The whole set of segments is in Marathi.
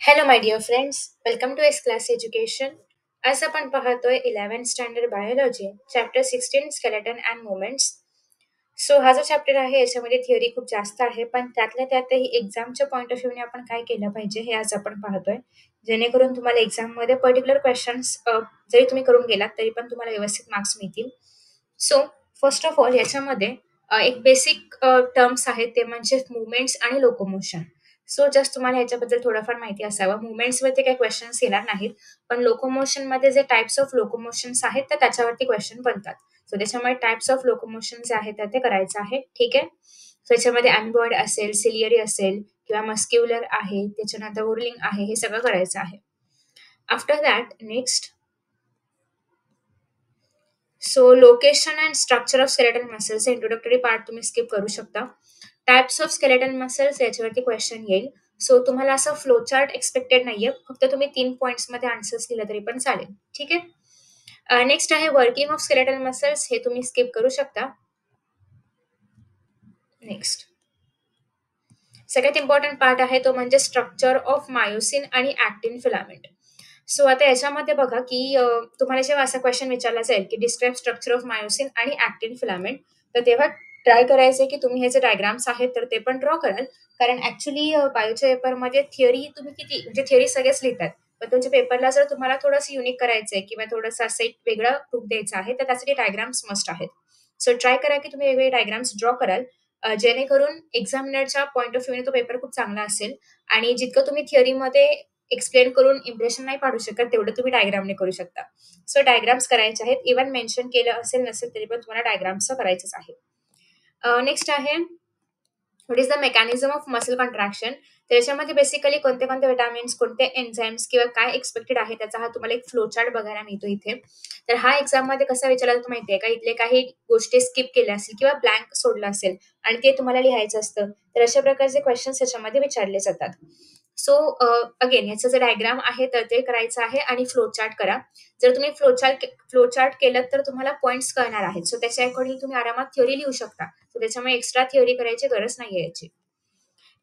Hello my dear friends, welcome to S class education. आज आपण पाहतोय 11th standard biology chapter 16 skeleton and movements. So हा जो चॅप्टर आहे याच्यामध्ये थिअरी खूप जास्त आहे, पण त्यातल्या त्यातही एक्झामच्या पॉईंट ऑफ व्ह्यूने आपण काय केलं पाहिजे हे आज आपण पाहतोय, जेणेकरून तुम्हाला एक्झाममध्ये पर्टिक्युलर क्वेश्चन्स जरी तुम्ही करून गेलात तरी पण तुम्हाला व्यवस्थित मार्क्स मिळतील. सो फर्स्ट ऑफ ऑल याच्यामध्ये एक बेसिक टर्म्स आहेत, ते म्हणजे मुवमेंट्स आणि लोकोमोशन. सो जस्ट तुम्हाला ह्याच्याबद्दल थोडंफार माहिती असावं. मुव्हमेंट्सवरती काही क्वेश्चन्स येणार नाहीत, पण लोकोमोशनमध्ये जे टाइप्स ऑफ लोकोमोशन्स आहेत, तर त्याच्यावरती क्वेश्चन बनतात. सो त्याच्यामुळे टाइप्स ऑफ लोकोमोशन जे आहेत तर ते करायचं आहे. ठीक आहे. सो याच्यामध्ये अॅम्बॉइड असेल, सिलिअरी असेल किंवा मस्क्युलर आहे, त्याच्यानंतर उर्लिंग आहे, हे सगळं करायचं आहे. After that next, so location and structure of skeletal muscles introductory part तुम्ही स्किप करू शकता. टाइप्स ऑफ स्केलेटल मसल्स याच्यावरती क्वेश्चन येईल. सो तुम्हाला असं फ्लो चार्ट एक्सपेक्टेड नाहीये, फक्त तुम्ही 3 मध्ये आन्सर्स दिले तरी पण चालेल. ठीक आहे. नेक्स्ट आहे वर्किंग ऑफ स्केलेटल मसल्स, हे तुम्ही स्किप करू शकता. नेक्स्ट सगळ्यात इम्पॉर्टंट पार्ट आहे तो म्हणजे स्ट्रक्चर ऑफ मायोसिन आणि ॲक्टिन फिलामेंट. सो आता याच्यामध्ये बघा की तुम्हाला जेव्हा असा क्वेश्चन विचारला जाईल की डिस्क्राईब स्ट्रक्चर ऑफ मायोसिन आणि ॲक्टिन फिलामेंट, तर तेव्हा ट्राय करायचे की तुम्ही हे जे डायग्राम्स आहेत तर ते पण ड्रॉ कराल. कारण ऍक्च्युली बायोच्या पेपरमध्ये थिअरी तुम्ही किती म्हणजे थिअरी सगळेच लिहितात, पण तुमच्या पेपरला जर तुम्हाला थोडंसं युनिक करायचंय किंवा थोडंसं असं एक वेगळं रूप द्यायचं आहे, तर त्यासाठी डायग्राम्स मस्ट आहेत. सो ट्राय करा की तुम्ही वेगवेगळे डायग्राम्स ड्रॉ कराल, जेणेकरून एक्झामिनरच्या पॉईंट ऑफ व्ह्यूने तो पेपर खूप चांगला असेल. आणि जितकं तुम्ही थिअरीमध्ये एक्सप्लेन करून इम्प्रेशन नाही पाडू शकत, तेवढं तुम्ही डायग्रामने करू शकता. सो डायग्राम्स करायचे आहेत. इव्हन मेन्शन केलं असेल नसेल तरी पण तुम्हाला डायग्राम्स करायचंच आहे. नेक्स्ट आहे what is the mechanism of muscle contraction. त्याच्यामध्ये बेसिकली कोणते कोणते विटामिन्स, कोणते एन्झाईम्स किंवा काय एक्सपेक्टेड आहे त्याचा हा तुम्हाला एक फ्लो चार्ट बघायला मिळतो इथे. तर हा एक्झाममध्ये कसा विचारला जातो माहितीये का, इथले काही गोष्टी स्किप केल्या असतील किंवा ब्लँक सोडलं असेल आणि ते तुम्हाला लिहायचं असतं, तर अशा प्रकारचे क्वेश्चन्स याच्यामध्ये विचारले जातात. सो अगेन ह्याचं जे डायग्राम आहे तर ते करायचं आहे आणि फ्लो चार्ट करा. जर तुम्ही फ्लो चार्ट केलं तर तुम्हाला पॉईंट्स कळणार आहेत. सो त्याच्या अकॉर्डिंग तुम्ही आरामात थिअरी लिहू शकता. सो त्याच्यामुळे एक्स्ट्रा थिअरी करायची गरज नाहीये याची.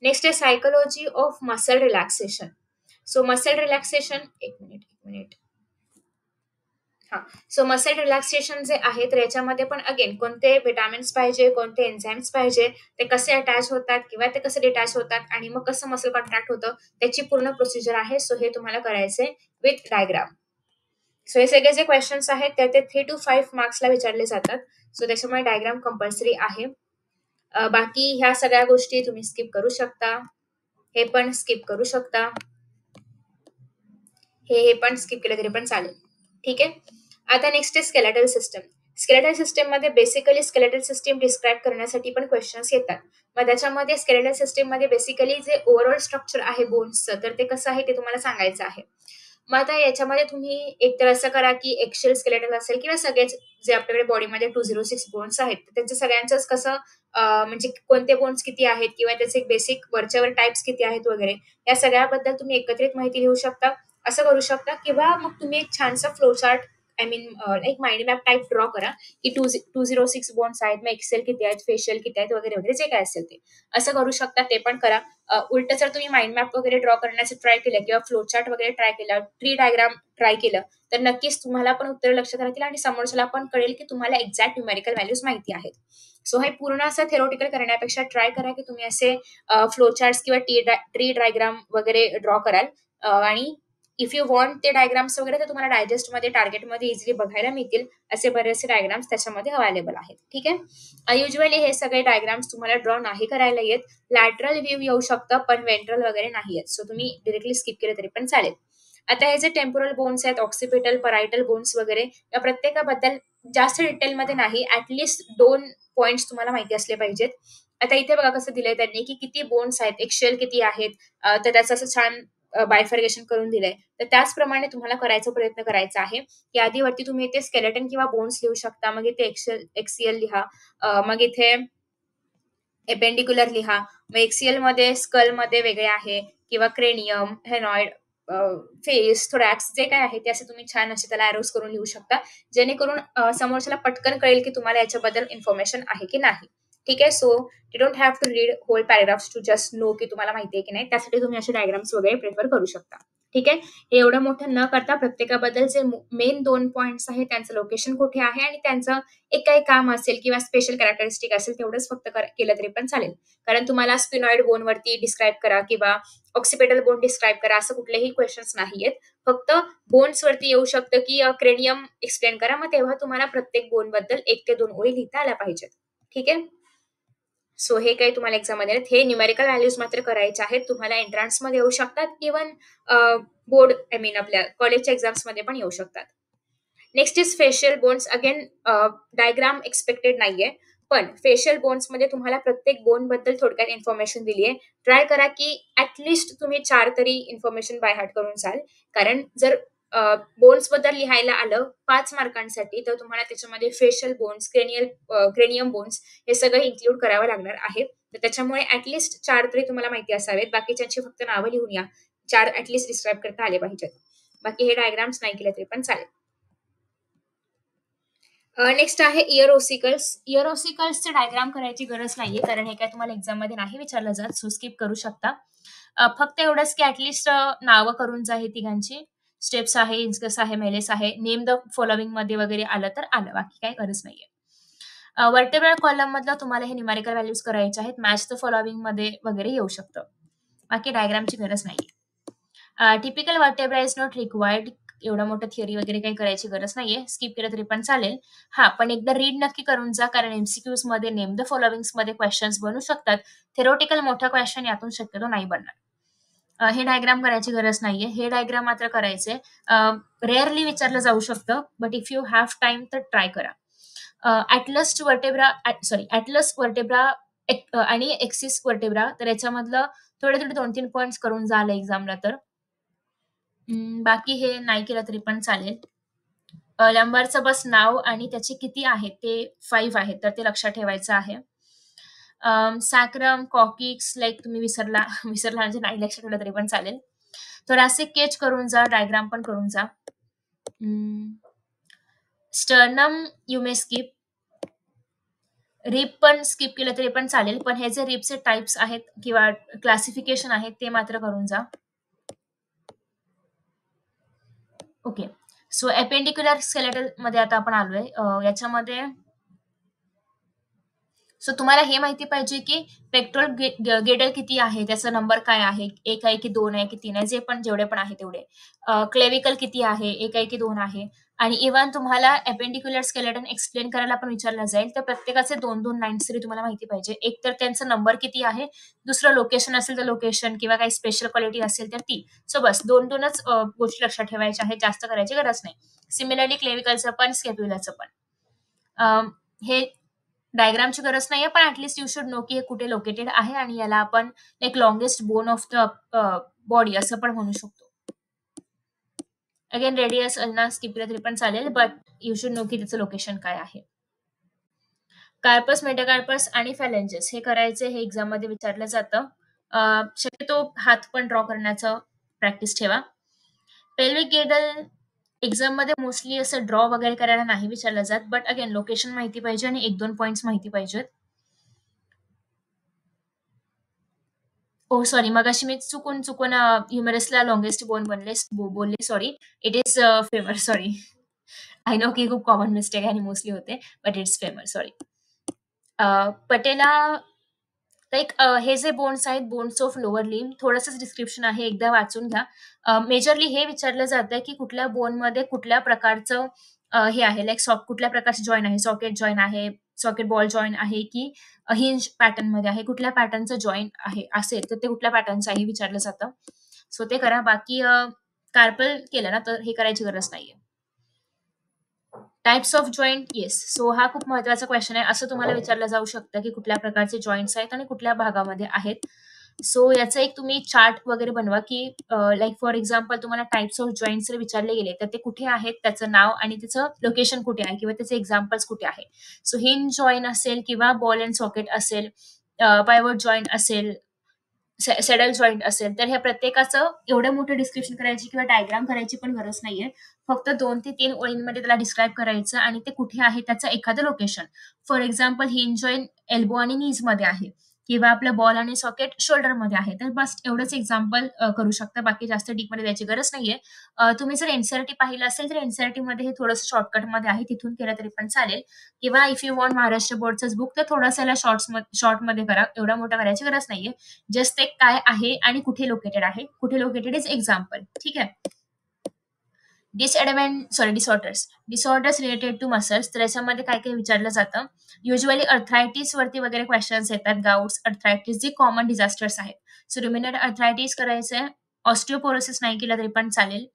नेक्स्ट आहे psychology of muscle relaxation. So muscle relaxation, एक मिनिट. हां. सो मसल रिलॅक्सेशन जे आहे तर याच्यामध्ये पण अगेन कोणते विटामिन्स पाहिजे, कोणते एन्झाईम्स पाहिजे, ते कसे अटॅच होतात किंवा ते कसे डिटॅच होतात आणि मग कसं मसल कॉन्ट्रॅक्ट होतं, त्याची पूर्ण प्रोसिजर आहे. सो हे तुम्हाला करायचंय विथ डायग्राम. सो हे सगळे जे क्वेश्चन्स आहेत ते 3 to 5 मार्क्सला विचारले जातात. सो त्याच्यामुळे डायग्राम कंपल्सरी आहे. बाकी ह्या सगळ्या गोष्टी तुम्ही स्किप करू शकता. हे पण स्किप करू शकता. हे पण स्किप केलं तरी पण चालेल. ठीक आहे. आता नेक्स्ट आहे स्केलेटल सिस्टम. स्केलेटल सिस्टममध्ये बेसिकली स्केलेटल सिस्टम डिस्क्राईब करण्यासाठी पण क्वेश्चन्स येतात. मग त्याच्यामध्ये स्केलेटल सिस्टममध्ये बेसिकली जे ओव्हरऑल स्ट्रक्चर आहे बोन्सचं, तर ते कसं आहे ते तुम्हाला सांगायचं आहे. मग आता याच्यामध्ये तुम्ही एकतर असं करा की एक्सेल स्केलेटल असेल किंवा सगळेच जे आपल्याकडे बॉडीमध्ये 206 बोन्स आहेत, त्यांचं सगळ्यांचंच कसं म्हणजे कोणते बोन्स किती आहेत किंवा त्याचे बेसिक वरच्यावर टाइप्स किती आहेत वगैरे, या सगळ्याबद्दल तुम्ही एकत्रित माहिती लिहू शकता. असं करू शकता किंवा मग तुम्ही एक छानसा फ्लो चार्ट, आय मीन एक माइंड मॅप टाइप ड्रॉ करा की 206 बोन्स आहेत, मग एक्सेल किती आहेत, फेशियल किती आहेत वगैरे वगैरे जे काय असेल ते. असं करू शकता, ते पण करा. उलट जर तुम्ही माइंड मॅप वगैरे ड्रॉ करण्याचं ट्राय केलं किंवा फ्लो चार्ट वगैरे ट्राय केलं, ट्री डायग्राम ट्राय केलं, तर नक्कीच तुम्हाला पण उत्तर लक्षात राहतील आणि समोरच्याला पण कळेल की तुम्हाला एक्झॅक्ट न्यूमेरिकल व्हॅल्यूज माहिती आहेत. सो हे पूर्ण असं थेरोटिकल करण्यापेक्षा ट्राय करा की तुम्ही असे फ्लो चार्ट्स किंवा ट्री डायग्राम वगैरे ड्रॉ कराल. आणि इफ यू वॉन्ट ते डायग्राम्स वगैरे तर तुम्हाला डायजेस्टमध्ये, टार्गेटमध्ये इझिली बघायला मिळतील. असे बरेचसे डायग्राम्स त्याच्यामध्ये अवेलेबल आहेत. ठीक आहे. युजली हे सगळे डायग्राम्स तुम्हाला ड्रॉ नाही करायला येत. लॅटरल व्ह्यू येऊ शकतं, पण वेंट्रल वगैरे नाही येत. सो तुम्ही डिरेक्टली स्किप केले तरी पण चालेल. आता हे जे टेम्पोरल बोन्स आहेत, ऑक्सिपिटल, परायटल बोन्स वगैरे, या प्रत्येकाबद्दल जास्त डिटेलमध्ये नाही, ऍटलिस्ट 2 पॉइंट्स तुम्हाला माहिती असले पाहिजेत. आता इथे बघा कसं दिलंय त्यांनी की किती बोन्स आहेत, एक्सेल किती आहेत, तर त्याचं असं छान बायफर्गेशन करून दिलंय. तर त्याचप्रमाणे तुम्हाला करायचा प्रयत्न करायचा आहे. यादीवरती तुम्ही इथे स्केलेटन किंवा बोन्स लिहू शकता. मग इथे एक्सियल लिहा. मग इथे एपेंडिक्युलर लिहा. मग एक्सियलमध्ये स्कलमध्ये वेगळे आहे किंवा क्रेनियम, हेनॉइड, फेस, थोरॅक्स जे काय आहे ते असे तुम्ही छान असे त्याला एरोज करून लिहू शकता, जेणेकरून समोरच्याला पटकन कळेल की तुम्हाला याच्याबद्दल इन्फॉर्मेशन आहे की नाही. ठीक आहे. So you don't have to read whole paragraphs to just know की तुम्हाला माहिती आहे की नाही. त्यासाठी तुम्ही असे डायग्राम्स वगैरे प्रिफर करू शकता. ठीक आहे. हे एवढं मोठं न करता प्रत्येकाबद्दल जे मेन 2 पॉइंट्स आहेत, त्यांचं लोकेशन कुठे आहे आणि त्यांचं एक काही काम असेल किंवा स्पेशल कॅरेक्टरिस्टिक असेल तेवढंच फक्त केलं तरी पण चालेल. कारण तुम्हाला स्पिनॉइड बोनवरती डिस्क्राईब करा किंवा ऑक्सिपिटल बोन डिस्क्राईब करा असं कुठलेही क्वेश्चन्स नाहीयेत. फक्त बोन्सवरती येऊ शकतं की क्रेनियम एक्सप्लेन करा. मग तेव्हा तुम्हाला प्रत्येक बोनबद्दल 1 ते 2 ओळी लिहिता आल्या पाहिजेत. ठीक आहे. सो हे काही तुम्हाला एक्झाममध्ये हे न्यूमेरिकल व्हॅल्यूज मात्र करायचे आहेत. तुम्हाला एंट्रन्समध्ये येऊ शकतात. इव्हन बोर्ड आय मीन आपल्या कॉलेजच्या एक्झाम्समध्ये पण येऊ शकतात. Next is facial bones. Again diagram expected नाहीये. पण फेशियल बोन्समध्ये तुम्हाला प्रत्येक बोन बद्दल थोडक्यात इन्फॉर्मेशन दिली आहे. ट्राय करा की ऍटलिस्ट तुम्ही 4 तरी इन्फॉर्मेशन बाय हार्ट करून जाल. कारण जर बोन्स बद्दल लिहायला आलं 5 मार्कांसाठी तर तुम्हाला त्याच्यामध्ये फेशियल बोन्स, क्रेनियम बोन्स हे सगळं इन्क्लूड करावं लागणार आहे. तर त्याच्यामुळे ऍटलिस्ट 4 तरी तुम्हाला माहिती असावेत. बाकीच्यांची फक्त नावं लिहून या. 4 ऍटलिस्ट डिस्क्राईब करता आले पाहिजेत. बाकी हे डायग्राम्स नाही केले तरी पण चालेल. नेक्स्ट आहे इयर ओसिकल्स. इयर ओसिकल्सचे डायग्राम करायची गरज नाहीये कारण हे काय तुम्हाला एक्झाममध्ये नाही विचारलं जात. सो स्किप करू शकता. फक्त एवढंच की ऍटलिस्ट नावं करून जा हे तिघांची. स्टेप्स आहे, इन्स्कस आहे, मेलेस आहे. नेम द फॉलोविंग मध्ये वगैरे आलं तर आलं. बाकी काही गरज नाहीये. वर्टेब्रल कॉलम मधलं तुम्हाला हे न्यूमेरिकल व्हॅल्यूज करायचे आहेत. मॅच द फॉलोविंग मध्ये वगैरे येऊ शकतं. बाकी डायग्रामची गरज नाहीये. Typical vertebra is not required. एवढं मोठं थिअरी वगैरे काही करायची गरज नाहीये. स्किप केलं तरी पण चालेल. हा, पण एकदा रीड नक्की करून जा कारण एमसीक्यूज मध्ये नेम द फॉलोविंग्स मध्ये क्वेश्चन्स बनू शकतात. थेरोटिकल मोठा क्वेश्चन यातून शक्यतो नाही बनणार. हे डायग्राम करायची गरज नाहीये. हे डायग्राम मात्र करायचे. रेअरली विचारलं जाऊ शकतं, but if you have time तर ट्राय करा. ऍटलस वर्टेब्रा आणि एक्सिस वर्टेब्रा तर याच्यामधलं थोडे 2-3 पॉइंट्स करून झालं एक्झामला तर. बाकी हे नाही केलं तरी पण चालेल. लंबारचं बस नाव आणि त्याचे किती आहेत ते 5 आहेत तर ते लक्षात ठेवायचं आहे. सॅक्रम, कॉकिक्स लाईक तुम्ही विसरला म्हणजे नाही लक्षात ठेवलं तरी पण चालेल. थोरासिक केज करून जा, डायग्राम पण करून जा. Sternum you may skip. Rib पण स्किप केलं तरी पण चालेल, पण हे जे रिपचे टाइप्स आहेत किंवा क्लासिफिकेशन आहेत ते मात्र करून जा. ओके. सो अपेंडिक्युलर स्केलेटल मध्ये आता आपण आलोय. याच्यामध्ये सो तुम्हाला हे माहिती पाहिजे की पेक्टोरल गेडर किती आहे, त्याचा नंबर काय आहे, 1 आहे की 2 आहे की 3 आहे, जे पण जेवढे पण आहे तेवढे. क्लेविकल किती आहे, 1 आहे की 2 आहे. आणि इव्हन तुम्हाला अपेंडिक्युलर स्केलेटन एक्सप्लेन करायला पण विचारलं जाईल तर प्रत्येकाचे 2-2 लाईन्स तरी तुम्हाला माहिती पाहिजे. एक तर त्यांचा नंबर किती आहे, दुसरं लोकेशन असेल तर लोकेशन किंवा काही स्पेशल क्वालिटी असेल तर ती. सो बस 2-2च गोष्टी लक्षात ठेवायच्या आहेत, जास्त करायची गरज नाही. सिमिलरली क्लेविकलचं पण स्केप्युलाचं पण. हे डायग्रामची गरज नाहीये, पण ऍटलीस्ट यू शुड नो की हे कुठे लोकेटेड आहे आणि याला आपण एक longest bone of the body असं पण म्हणू शकतो. अगेन रेडियस अल्ना स्किप केलं तरी पण चालेल, बट यू शुड नो की त्याचं लोकेशन काय आहे. कार्पस, मेटाकार्पस आणि फॅलेंजेस हे करायचे, हे एक्झाम मध्ये विचारलं जातं. शक्यतो हात पण ड्रॉ करण्याचं प्रॅक्टिस ठेवा. पेल्विक गेडल एक्झाम मध्ये मोस्टली असं ड्रॉ वगैरे करायला नाही विचारलं जात, बट अगेन लोकेशन माहिती पाहिजे आणि 1-2 पॉइंट्स माहिती पाहिजेत. सॉरी, मगाशी मी चुकून ह्युमरसला लॉंगेस्ट बोन बोलले. Sorry, it is femur. Sorry, I know की खूप कॉमन मिस्टेक आहे आणि मोस्टली होते, but it's femur. Sorry. Patella like हे जे बोन्स आहेत, बोन्स ऑफ लोअर लिम, थोडंसं डिस्क्रिप्शन आहे, एकदा वाचून घ्या. मेजरली हे विचारलं जातं की कुठल्या बोनमध्ये कुठल्या प्रकारचं हे आहे, लाईक कुठल्या प्रकारचे जॉईन आहे, सॉकेट जॉईन आहे, सॉकेट बॉल जॉईन आहे की हिंज पॅटर्न मध्ये आहे, कुठल्या पॅटर्नचं जॉईन आहे असेल तर ते कुठल्या पॅटर्नचं आहे विचारलं जातं. सो ते करा. बाकी कार्पल केलं ना तर हे करायची गरज नाहीये. Types of joint, yes. So हा खूप महत्वाचा क्वेश्चन आहे. असं तुम्हाला विचारलं जाऊ शकतं की कुठल्या प्रकारचे जॉईंट्स आहेत आणि कुठल्या भागामध्ये आहेत. सो याचा एक तुम्ही चार्ट वगैरे बनवा की लाईक फॉर एक्झाम्पल तुम्हाला टाइप्स ऑफ जॉईंट्स विचारले गेले तर ते कुठे आहेत, त्याचं नाव आणि त्याचं लोकेशन कुठे आहे किंवा त्याचे एक्झाम्पल्स कुठे आहे. सो हिंज जॉईन असेल किंवा बॉल अँड सॉकेट असेल, पायवट जॉईंट असेल, सेडल जॉईंट असेल, तर ह्या प्रत्येकाचं एवढं मोठं डिस्क्रिप्शन करायची किंवा डायग्राम करायची पण गरज नाहीये. फक्त 2 ते 3 ओळींमध्ये त्याला डिस्क्राईब करायचं आणि ते कुठे आहे त्याचं एखादं location. For example hinge joint elbow आणि नीजमध्ये आहे किंवा आपलं बॉल आणि सॉकेट शोल्डरमध्ये आहे. तर बस एवढंच एक्झाम्पल करू शकता. बाकी जास्त डीपमध्ये द्यायची गरज नाहीये. तुम्ही जर एन-सी-आर-टी पाहिलं असेल, तर एन-सी-आर-टीमध्ये हे थोडंसं शॉर्टकटमध्ये आहे. तिथून केलं तरी पण चालेल किंवा इफ यू वॉन्ट महाराष्ट्र बोर्डचंच बुक, तर थोडासा याला शॉर्टमध्ये करा. एवढा मोठा करायची गरज नाहीये. जस्ट ते काय आहे आणि कुठे लोकेटेड आहे. कुठे लोकेटेड इज एक्झाम्पल. ठीक आहे. डिसऑर्डर्स रिलेटेड टू मसल्स, तर याच्यामध्ये काय काय विचारलं जातं. युजली अर्थरायटिस वरती वगैरे क्वेश्चन्स येतात. गाउट्स, अर्थरायटिस जे कॉमन डिझास्टर्स आहेत. सो रुमिनेट अर्थरायटिस करायचंय. ऑस्टिओपोरोसिस नाही केलं तरी पण चालेल.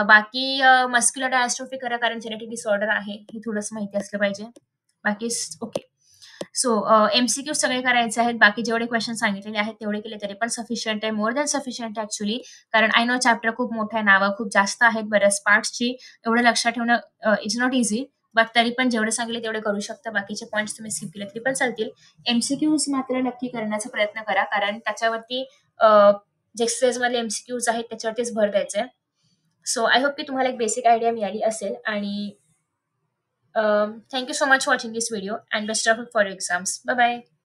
बाकी मस्क्युलर डायस्ट्रोफी करा, कारण जेनेटिक डिसऑर्डर आहे हे थोडंसं माहिती असलं पाहिजे. बाकी ओके. सो एमसीक्यू सगळे करायचे आहेत. बाकी जेवढे क्वेश्चन सांगितलेले आहेत तेवढे केले तरी पण सफिशियंट आहे. More than sufficient actually. कारण आय नो चॅप्टर खूप मोठं आहे, नावं खूप जास्त आहेत, बऱ्याच पार्ट्सची. एवढं लक्षात ठेवणं इज नॉट इझी. बट तरी पण जेवढे सांगितले तेवढे करू शकता. बाकीचे पॉईंट्स तुम्ही स्किप केले तरी पण चालतील. एमसीक्यूज मात्र नक्की करण्याचा प्रयत्न करा, कारण त्याच्यावरती जे एक्सरसाइजमध्ये एमसीक्यूज आहेत त्याच्यावरतीच भर द्यायचा आहे. सो आय होप की तुम्हाला एक बेसिक आयडिया मिळाली असेल. आणि thank you so much for watching this video and best of luck for your exams. Bye bye.